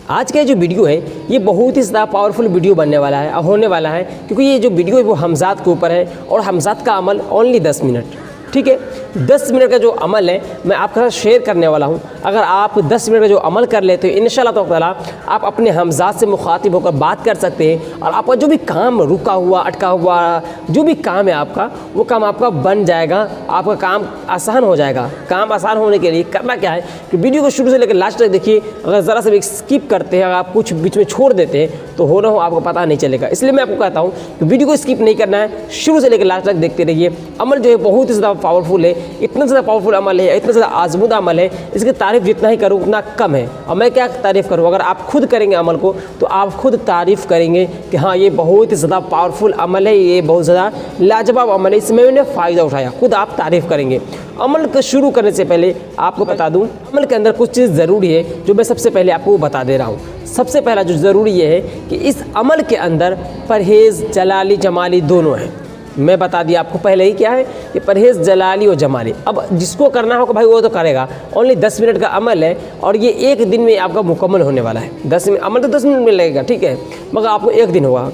आज का जो वीडियो है ये बहुत ही ज़्यादा पावरफुल वीडियो बनने वाला है, होने वाला है, क्योंकि ये जो वीडियो है वो हमज़ात के ऊपर है और हमज़ात का अमल ओनली 10 मिनट, ठीक है। 10 मिनट का जो अमल है मैं आपके साथ शेयर करने वाला हूँ। अगर आप 10 मिनट का जो अमल कर लेते हो इंशाअल्लाह ताला आप अपने हमज़ात से मुखातिब होकर बात कर सकते हैं और आपका जो भी काम रुका हुआ, अटका हुआ जो भी काम है आपका, वो काम आपका बन जाएगा, आपका काम आसान हो जाएगा। काम आसान होने के लिए करना क्या है कि वीडियो को शुरू से लेकर लास्ट तक देखिए। अगर ज़रा सा भी स्किप करते हैं, अगर आप कुछ बीच में छोड़ देते हैं तो हो ना हो आपको पता नहीं चलेगा। इसलिए मैं आपको कहता हूँ कि वीडियो को स्किप नहीं करना है, शुरू से लेकर लास्ट तक देखते रहिए। अमल जो है बहुत ही ज़्यादा पावरफुल है, इतना ज़्यादा पावरफुल अमल है, इतना ज़्यादा आज़मूदा अमल है, इसकी तारीफ़ जितना ही करूँ उतना कम है। और मैं क्या तारीफ़ करूँ, अगर आप खुद करेंगे अमल को तो आप खुद तारीफ़ करेंगे कि हाँ ये बहुत ही ज़्यादा पावरफुल अमल है, ये बहुत ज़्यादा लाजवाब अमल है, इसमें मैंने फ़ायदा उठाया, खुद आप तारीफ़ करेंगे। अमल को शुरू करने से पहले आपको बता दूं, अमल के अंदर कुछ चीज़ ज़रूरी है जो मैं सबसे पहले आपको बता दे रहा हूँ। सबसे पहला जो ज़रूरी ये है कि इस अमल के अंदर परहेज़ जलाली जमाली दोनों हैं। मैं बता दिया आपको पहले ही क्या है कि परहेज़ जलाली और जमाली। अब जिसको करना होगा भाई वो तो करेगा। ओनली 10 मिनट का अमल है और ये एक दिन में आपका मुकम्मल होने वाला है। 10 मिनट अमल तो 10 मिनट में लगेगा, ठीक है, मगर आपको एक दिन होगा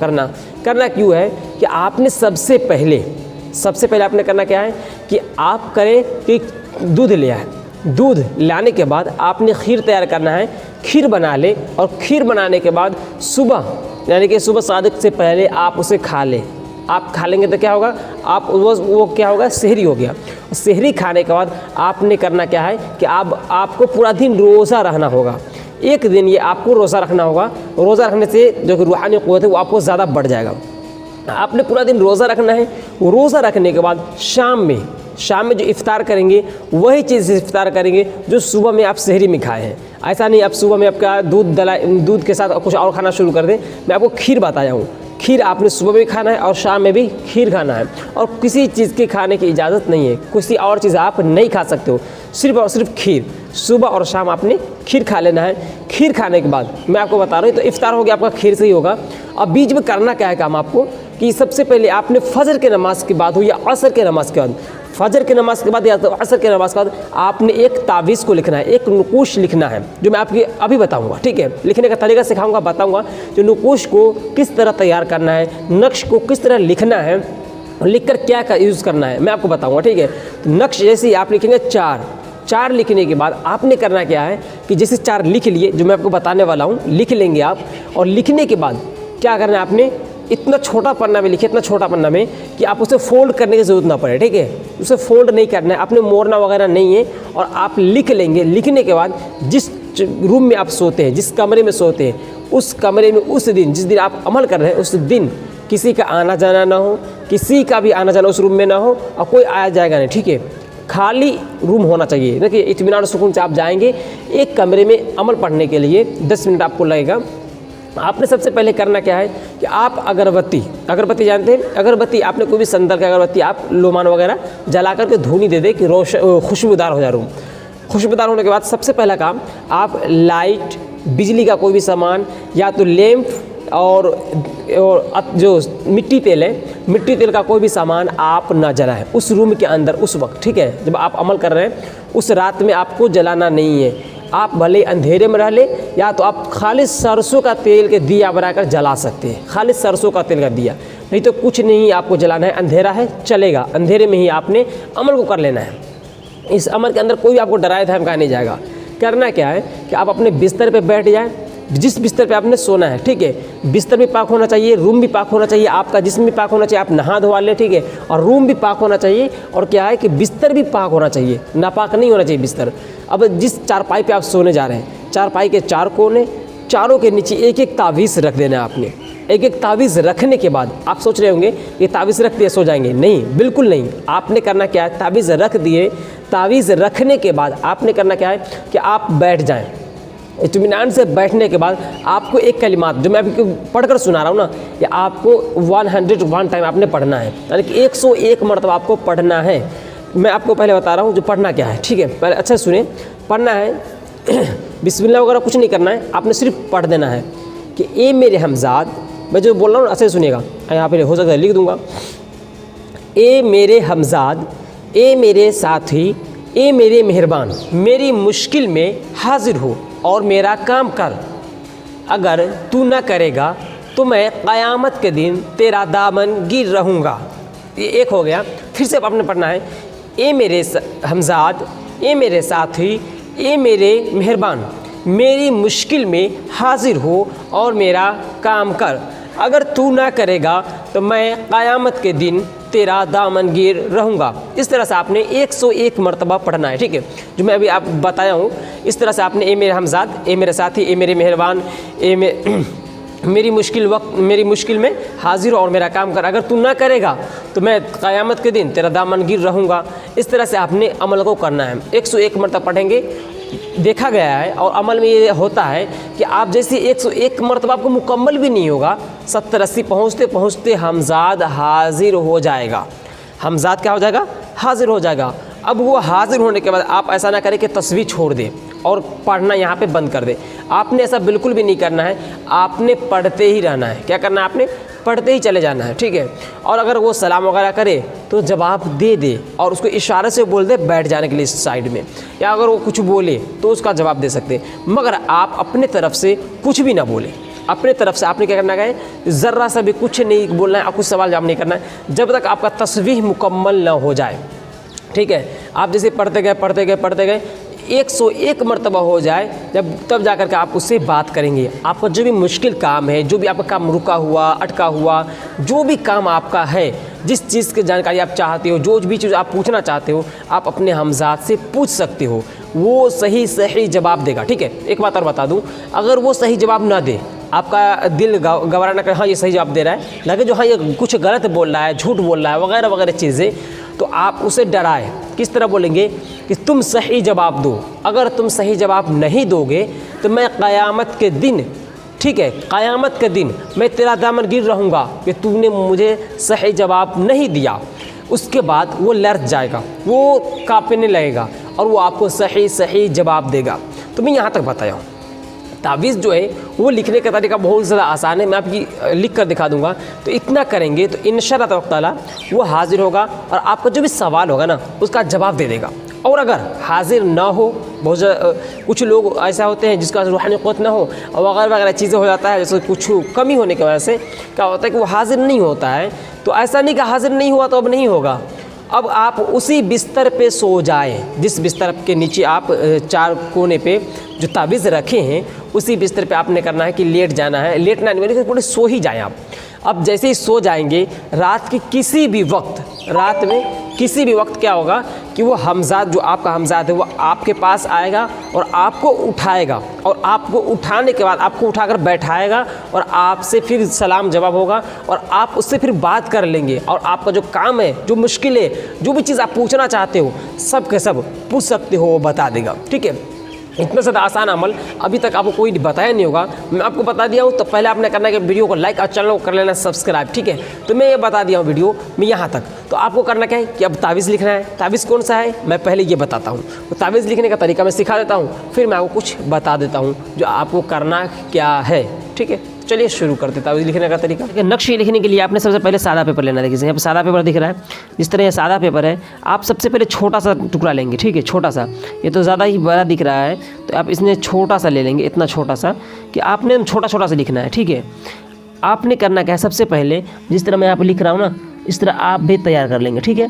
करना क्यों है कि आपने सबसे पहले आपने करना क्या है कि आप करें कि दूध ले आए। दूध लाने के बाद आपने खीर तैयार करना है, खीर बना ले और खीर बनाने के बाद सुबह यानी कि सुबह सादिक से पहले आप उसे खा लें। आप खा लेंगे तो क्या होगा, आप वो क्या होगा, सहरी हो गया। सहरी खाने के बाद आपने करना क्या है कि आपको पूरा दिन रोज़ा रहना होगा। एक दिन ये आपको रोज़ा रखना होगा। रोज़ा रखने से जो कि रूहानी क़ुव्वत है वो आपको ज़्यादा बढ़ जाएगा। आपने पूरा दिन रोज़ा रखना है। रोज़ा रखने के बाद शाम में जो इफ्तार करेंगे वही चीज़ इफ्तार करेंगे जो सुबह में आप सहरी में खाए हैं। ऐसा नहीं आप सुबह में आपका दूध के साथ कुछ और खाना शुरू कर दें। मैं आपको खीर बताया हूँ, खीर आपने सुबह भी खाना है और शाम में भी खीर खाना है और किसी चीज़ के खाने की इजाज़त नहीं है, किसी और चीज़ आप नहीं खा सकते हो, सिर्फ और सिर्फ खीर। सुबह और शाम आपने खीर खा लेना है। खीर खाने के बाद मैं आपको बता रहा हूँ तो इफ्तार हो गया आपका, खीर से ही होगा। अब बीच में करना क्या है काम आपको कि सबसे पहले आपने फजर के नमाज के बाद हो या असर के नमाज के बाद, फजर के नमाज के बाद या तो असर के नमाज के बाद आपने एक तावीज़ को लिखना है, एक नुकूश लिखना है जो मैं आपको अभी बताऊंगा, ठीक है। लिखने का तरीका सिखाऊंगा, बताऊंगा जो नुकूश को किस तरह तैयार करना है, नक्श को किस तरह लिखना है, लिखकर क्या यूज़ करना है मैं आपको बताऊँगा, ठीक है। तो नक्श जैसे ही आप लिखेंगे चार लिखने के बाद आपने करना क्या है कि जैसे 4 लिख लिए जो मैं आपको बताने वाला हूँ, लिख लेंगे आप। और लिखने के बाद क्या करना है, आपने इतना छोटा पन्ना में लिखे, इतना छोटा पन्ना में कि आप उसे फोल्ड करने की ज़रूरत ना पड़े, ठीक है। उसे फोल्ड नहीं करना है, आपने मोड़ना वगैरह नहीं है और आप लिख लेंगे। लिखने के बाद जिस रूम में आप सोते हैं, जिस कमरे में सोते हैं, उस कमरे में उस दिन जिस दिन आप अमल कर रहे हैं उस दिन किसी का आना जाना ना हो, किसी का भी आना जाना उस रूम में ना हो और कोई आया जाएगा नहीं, ठीक है। खाली रूम होना चाहिए। देखिए इत्मीनान सुकून से आप जाएंगे एक कमरे में अमल पढ़ने के लिए। 10 मिनट आपको लगेगा। आपने सबसे पहले करना क्या है कि आप अगरबत्ती जानते हैं, अगरबत्ती आपने कोई भी संदल का अगरबत्ती आप लोमान वगैरह जला करके धुनी दे दे कि खुशबूदार हो जाए रूम। खुशबूदार होने के बाद सबसे पहला काम आप लाइट, बिजली का कोई भी सामान या तो लैंप और जो मिट्टी तेल का कोई भी सामान आप ना जलाएं उस रूम के अंदर उस वक्त, ठीक है। जब आप अमल कर रहे हैं उस रात में आपको जलाना नहीं है। आप भले अंधेरे में रह ले या तो आप खाली सरसों का तेल के दिया बनाकर जला सकते हैं, खाली सरसों का तेल का दिया, नहीं तो कुछ नहीं आपको जलाना है। अंधेरा है चलेगा, अंधेरे में ही आपने अमल को कर लेना है। इस अमल के अंदर कोई आपको डराए धमकाया नहीं जाएगा। करना क्या है कि आप अपने बिस्तर पे बैठ जाएं, जिस बिस्तर पे आपने सोना है, ठीक है। बिस्तर भी पाक होना चाहिए, रूम भी पाक होना चाहिए, आपका जिस्म भी पाक होना चाहिए, आप नहा धोवा लें, ठीक है। और रूम भी पाक होना चाहिए और क्या है कि बिस्तर भी पाक होना चाहिए, नापाक नहीं होना चाहिए बिस्तर। अब जिस चारपाई पे आप सोने जा रहे हैं, चारपाई के 4 कोने, चारों के नीचे एक तावीज़ रख देना है आपने। एक तावीज़ रखने के बाद आप सोच रहे होंगे ये तावीज़ रख दिए सो जाएंगे, नहीं, बिल्कुल नहीं। आपने करना क्या है, तावीज़ रख दिए। तावीज़ रखने के बाद आपने करना क्या है कि आप बैठ जाएँ। इत्मीनान से बैठने के बाद आपको एक कलिमात जो मैं अभी पढ़कर सुना रहा हूँ ना, ये आपको 101 टाइम आपने पढ़ना है, यानी कि 101 मरतबा आपको पढ़ना है। मैं आपको पहले बता रहा हूँ जो पढ़ना क्या है, ठीक है। पहले अच्छा सुने, पढ़ना है बिस्मिल्लाह वगैरह कुछ नहीं करना है, आपने सिर्फ पढ़ देना है कि ए मेरे हमज़ाद, मैं जो बोल रहा हूँ अच्छे सुनिएगा, यहाँ पे हो सकता है लिख दूँगा। ए मेरे हमज़ाद, ए मेरे साथी, ए मेरे मेहरबान, मेरी मुश्किल में हाजिर हो और मेरा काम कर। अगर तू न करेगा तो मैं क़यामत के दिन तेरा दामन गिर रहूँगा। ये एक हो गया। फिर से आपने पढ़ना है, ए मेरे हमजाद, ए मेरे साथी, ए मेरे मेहरबान, मेरी मुश्किल में हाजिर हो और मेरा काम कर। अगर तू ना करेगा तो मैं क़यामत के दिन तेरा दामन गिर रहूँगा। इस तरह से आपने 101 मरतबा पढ़ना है, ठीक है, जो मैं अभी आप बताया हूँ। इस तरह से आपने ए मेरे हमजाद, ए मेरे साथी, ए मेरे मेहरबान, मेरी मुश्किल में हाजिर और मेरा काम कर। अगर तू ना करेगा तो मैं क़यामत के दिन तेरा दामन गिर रहूँगा। इस तरह से आपने अमल को करना है। 101 मरतबा पढ़ेंगे। देखा गया है और अमल में ये होता है कि आप जैसे 101 मरतबा आपको मुकम्मल भी नहीं होगा, 70-80 पहुँचते पहुँचते हमजाद हाजिर हो जाएगा। हमजाद क्या हो जाएगा? हाजिर हो जाएगा। अब वो हाजिर होने के बाद आप ऐसा ना करें कि तस्वीर छोड़ दें और पढ़ना यहाँ पे बंद कर दें। आपने ऐसा बिल्कुल भी नहीं करना है। आपने पढ़ते ही रहना है। क्या करना है? आपने पढ़ते ही चले जाना है, ठीक है। और अगर वो सलाम वगैरह करे तो जवाब दे दे और उसको इशारे से बोल दे बैठ जाने के लिए साइड में, या अगर वो कुछ बोले तो उसका जवाब दे सकते हैं। मगर आप अपने तरफ से कुछ भी ना बोले। अपने तरफ से आपने क्या करना है? ज़र्रा सा भी कुछ नहीं बोलना है और कुछ सवाल जवाब नहीं करना है जब तक आपका तस्वीह मुकम्मल ना हो जाए, ठीक है। आप जैसे पढ़ते गए 101 मरतबा हो जाए तब जा कर के आप उससे बात करेंगे। आपका जो भी मुश्किल काम है, जो भी आपका काम रुका हुआ, अटका हुआ, जो भी काम आपका है, जिस चीज़ की जानकारी आप चाहते हो, जो भी चीज़ आप पूछना चाहते हो, आप अपने हमजाद से पूछ सकते हो। वो सही जवाब देगा, ठीक है। एक बात और बता दूं, अगर वो सही जवाब ना दे, आपका दिल गवारा ना करे, हाँ ये सही जवाब दे रहा है, लगे जो हाँ ये कुछ गलत बोल रहा है, झूठ बोल रहा है वगैरह वगैरह चीज़ें, तो आप उसे डराए। किस तरह बोलेंगे कि तुम सही जवाब दो। अगर तुम सही जवाब नहीं दोगे तो मैं क़यामत के दिन, ठीक है, क़यामत के दिन मैं तेरा दामन गिर रहूँगा कि तूने मुझे सही जवाब नहीं दिया। उसके बाद वो लड़ जाएगा, वो काँपने लगेगा और वो आपको सही जवाब देगा। तो मैं यहाँ तक बताया हूँ। तावीज़ जो है वो लिखने का तरीका बहुत ज़्यादा आसान है। मैं आपकी लिख कर दिखा दूंगा। तो इतना करेंगे तो इंशाअल्लाह ताला वो हाजिर होगा और आपका जो भी सवाल होगा ना उसका जवाब दे देगा। और अगर हाजिर ना हो, कुछ लोग ऐसा होते हैं जिसका रूहानी क़ुव्वत ना हो और वगैरह चीज़ें हो जाता है, जैसे कुछ कमी होने की वजह से क्या होता है कि वो हाजिर नहीं होता है। तो ऐसा नहीं कि हाजिर नहीं हुआ तो अब नहीं होगा। अब आप उसी बिस्तर पे सो जाएं, जिस बिस्तर के नीचे आप 4 कोने पे जो तावीज़ रखे हैं उसी बिस्तर पे आपने करना है कि लेट जाना है। लेटना नहीं, लेकिन थोड़े सो ही जाएं आप। अब जैसे ही सो जाएंगे, रात में किसी भी वक्त क्या होगा कि वो हमजाद, जो आपका हमजाद है, वो आपके पास आएगा और आपको उठाएगा और आपको उठाने के बाद आपको उठाकर बैठाएगा और आपसे फिर सलाम जवाब होगा और आप उससे फिर बात कर लेंगे और आपका जो काम है, जो मुश्किल है, जो भी चीज़ आप पूछना चाहते हो सब के सब पूछ सकते हो, वो बता देगा, ठीक है। इतना ज़्यादा आसान अमल अभी तक आपको कोई बताया नहीं होगा, मैं आपको बता दिया हूँ। तो पहले आपने करना है कि वीडियो को लाइक और चैनल को कर लेना सब्सक्राइब, ठीक है। तो मैं ये बता दिया हूँ वीडियो में यहाँ तक। तो आपको करना क्या है कि अब तावीज़ लिखना है। तावीज़ कौन सा है मैं पहले ये बताता हूँ। तो तावीज़ लिखने का तरीका मैं सिखा देता हूँ, फिर मैं आपको कुछ बता देता हूँ जो आपको करना क्या है, ठीक है। चलिए शुरू करते हैं तावीज़ लिखने का तरीका। नक्शे लिखने के लिए आपने सबसे पहले सादा पेपर लेना है। देखिए यहाँ पर सादा पेपर दिख रहा है, जिस तरह ये सादा पेपर है, आप सबसे पहले छोटा सा टुकड़ा लेंगे, ठीक है, छोटा सा। ये तो ज़्यादा ही बड़ा दिख रहा है तो आप इसने छोटा सा ले लेंगे, इतना छोटा सा कि आपने छोटा सा लिखना है, ठीक है। आपने करना क्या है, सबसे पहले जिस तरह मैं यहाँ पर लिख रहा हूँ ना, इस तरह आप भी तैयार कर लेंगे, ठीक है।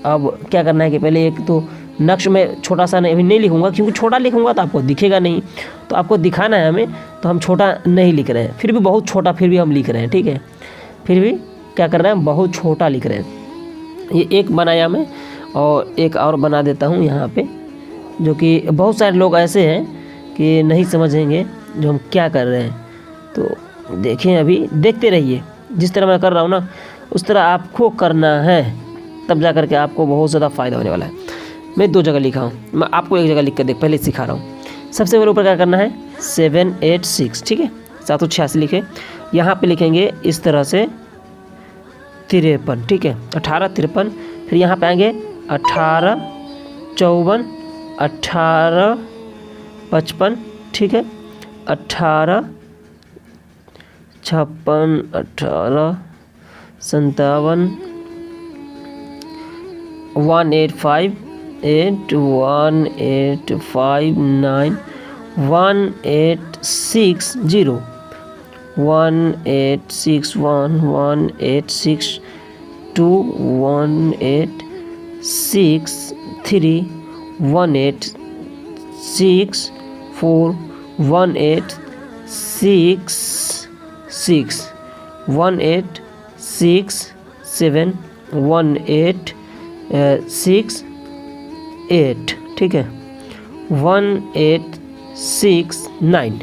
अब क्या करना है कि पहले एक तो नक्श में छोटा सा नहीं लिखूंगा, क्योंकि छोटा लिखूंगा तो आपको दिखेगा नहीं, तो आपको दिखाना है हमें, तो हम छोटा नहीं लिख रहे हैं, फिर भी बहुत छोटा फिर भी हम लिख रहे हैं, ठीक है। फिर भी क्या कर रहे हैं, बहुत छोटा लिख रहे हैं। ये एक बनाया मैं और एक और बना देता हूँ यहाँ पे, जो कि बहुत सारे लोग ऐसे हैं कि नहीं समझेंगे जो हम क्या कर रहे हैं। तो देखें, अभी देखते रहिए, जिस तरह मैं कर रहा हूँ ना उस तरह आपको करना है, तब जा कर के आपको बहुत ज़्यादा फ़ायदा होने वाला है। मैं 2 जगह लिखा हूँ, मैं आपको एक जगह लिख कर पहले सिखा रहा हूँ। सबसे पहले ऊपर क्या करना है 786, ठीक है, 786 लिखे। यहाँ पे लिखेंगे इस तरह से 53, ठीक है, 1853। फिर यहाँ पे आएंगे 1854, 1855, ठीक है, 1856, 1857, 185, 1859, 1860, 1868 ठीक है, 1869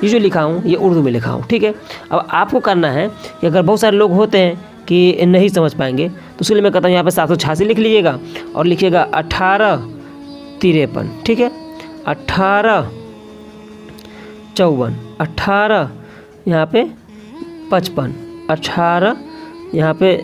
ये जो लिखा हूँ ये उर्दू में लिखा हूँ। ठीक है, अब आपको करना है कि अगर बहुत सारे लोग होते हैं कि नहीं समझ पाएंगे तो उसके लिए मैं कहता हूँ यहाँ पे 786 लिख लीजिएगा और लिखिएगा 1853। ठीक है, 1854, 18 यहाँ पे 55, 18 यहाँ पे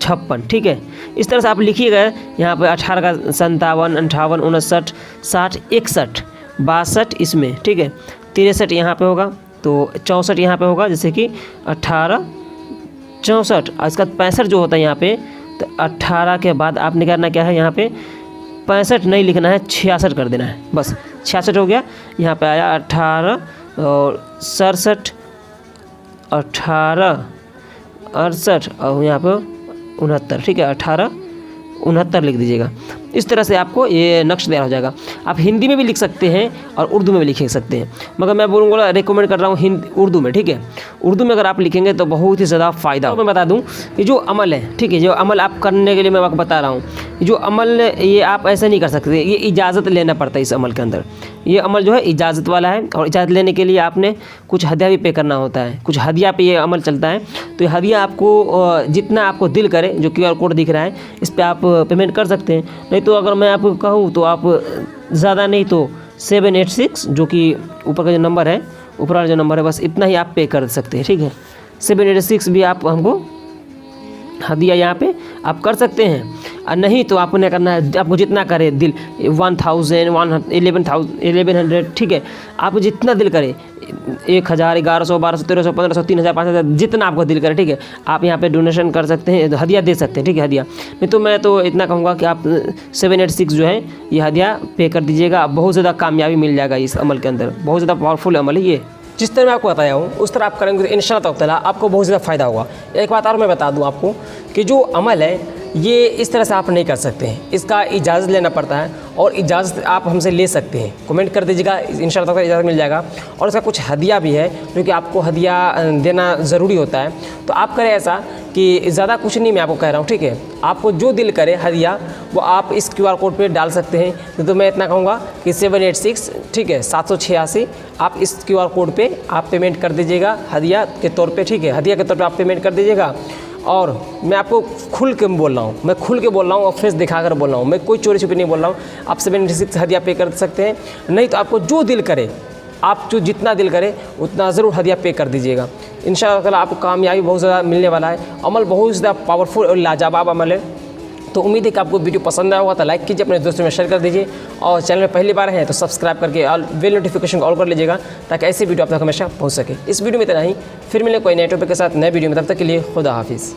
56। ठीक है, इस तरह से आप लिखिएगा। यहाँ पे 18 का 57, 58, 59, 60, 61, 62 इसमें। ठीक है, 63 यहाँ पे होगा, तो 64 यहाँ पे होगा, जैसे कि 18 64। इसका 65 जो होता है यहाँ पे, तो 18 के बाद आपने करना क्या है, यहाँ पे 65 नहीं लिखना है, 66 कर देना है, बस 66 हो गया। यहाँ पे आया 18 और 67, 18 68 और यहाँ पे 69। ठीक है, 1869 लिख दीजिएगा। इस तरह से आपको ये नक्श तैयार हो जाएगा। आप हिंदी में भी लिख सकते हैं और उर्दू में भी लिख सकते हैं, मगर मैं बोलूँगा रिकमेंड कर रहा हूँ उर्दू में। ठीक है, उर्दू में अगर आप लिखेंगे तो बहुत ही ज़्यादा फ़ायदा हो। मैं बता दूँ कि जो अमल है, ठीक है, जो अमल आप करने के लिए मैं आपको बता रहा हूँ, जो अमल ये आप ऐसे नहीं कर सकते, ये इजाज़त लेना पड़ता है। इस अमल के अंदर ये अमल जो है इजाज़त वाला है, और इजाज़त लेने के लिए आपने कुछ हदिया भी पे करना होता है, कुछ हदिया पे ये अमल चलता है। तो ये हदिया आपको जितना आपको दिल करे, जो QR कोड दिख रहा है इस पर आप पेमेंट कर सकते हैं। नहीं तो अगर मैं आपको कहूँ तो आप ज़्यादा नहीं तो 786 जो कि ऊपर का जो नंबर है, ऊपर वाला जो नंबर है, बस इतना ही आप पे कर सकते हैं। ठीक है, 786 भी आप हमको हदिया यहाँ पे आप कर सकते हैं। और नहीं तो आपको नहीं करना है, आपको जितना करे दिल 1000, 1100, ठीक है, आपको जितना दिल करे 1000, 1100, 1200, 1300, 1500, 3000, 5000, जितना आपको दिल करे। ठीक है, आप यहाँ पे डोनेशन कर सकते हैं, हदिया दे सकते हैं। ठीक है, हदिया नहीं तो मैं तो इतना कहूँगा कि आप 786 जो है ये हदिया पे कर दीजिएगा। बहुत ज़्यादा कामयाबी मिल जाएगा इस अमल के अंदर, बहुत ज़्यादा पावरफुल अमल है ये। जिस तरह मैं आपको बताया हूँ उस तरह आप करेंगे तो इंशाअल्लाह ताला आपको बहुत ज़्यादा फ़ायदा होगा। एक बात और मैं बता दूँ आपको कि जो अमल है ये इस तरह से आप नहीं कर सकते हैं, इसका इजाज़त लेना पड़ता है, और इजाज़त आप हमसे ले सकते हैं। कमेंट कर दीजिएगा, इंशाअल्लाह ताला इजाज़त मिल जाएगा। और इसका कुछ हदिया भी है जो कि आपको हदिया देना ज़रूरी होता है। तो आप करें ऐसा कि ज़्यादा कुछ नहीं मैं आपको कह रहा हूँ, ठीक है, आपको जो दिल करे हदिया वो आप इस QR कोड पे डाल सकते हैं। तो मैं इतना कहूँगा कि 786, ठीक है, 786 आप इस QR कोड पे आप पेमेंट कर दीजिएगा हदिया के तौर पे। ठीक है, हदिया के तौर पे आप पेमेंट कर दीजिएगा। और मैं आपको खुल के बोल रहा हूँ, मैं खुल के बोल रहा हूँ और फेस दिखाकर बोल रहा हूँ, मैं कोई चोरी छुपी नहीं बोल रहा हूँ। आप 786 हदिया पे कर सकते हैं, नहीं तो आपको जो दिल करे, आप जो जितना दिल करे उतना ज़रूर हदिया पे कर दीजिएगा। इंशाअल्लाह ताला आपको कामयाबी बहुत ज़्यादा मिलने वाला है। अमल बहुत ज़्यादा पावरफुल और लाजवाब अमल है। तो उम्मीद है कि आपको वीडियो पसंद आया होगा, तो लाइक कीजिए, अपने दोस्तों में शेयर कर दीजिए, और चैनल में पहली बार हैं तो सब्सक्राइब करके ऑल बेल नोटिफिकेशन ऑल कर लीजिएगा, ताकि ऐसी वीडियो आप तक हमेशा पहुँच सके। इस वीडियो में इतना ही, फिर मिले कोई नए टॉपिक के साथ नए वीडियो में, तब तक के लिए खुदा हाफिज़।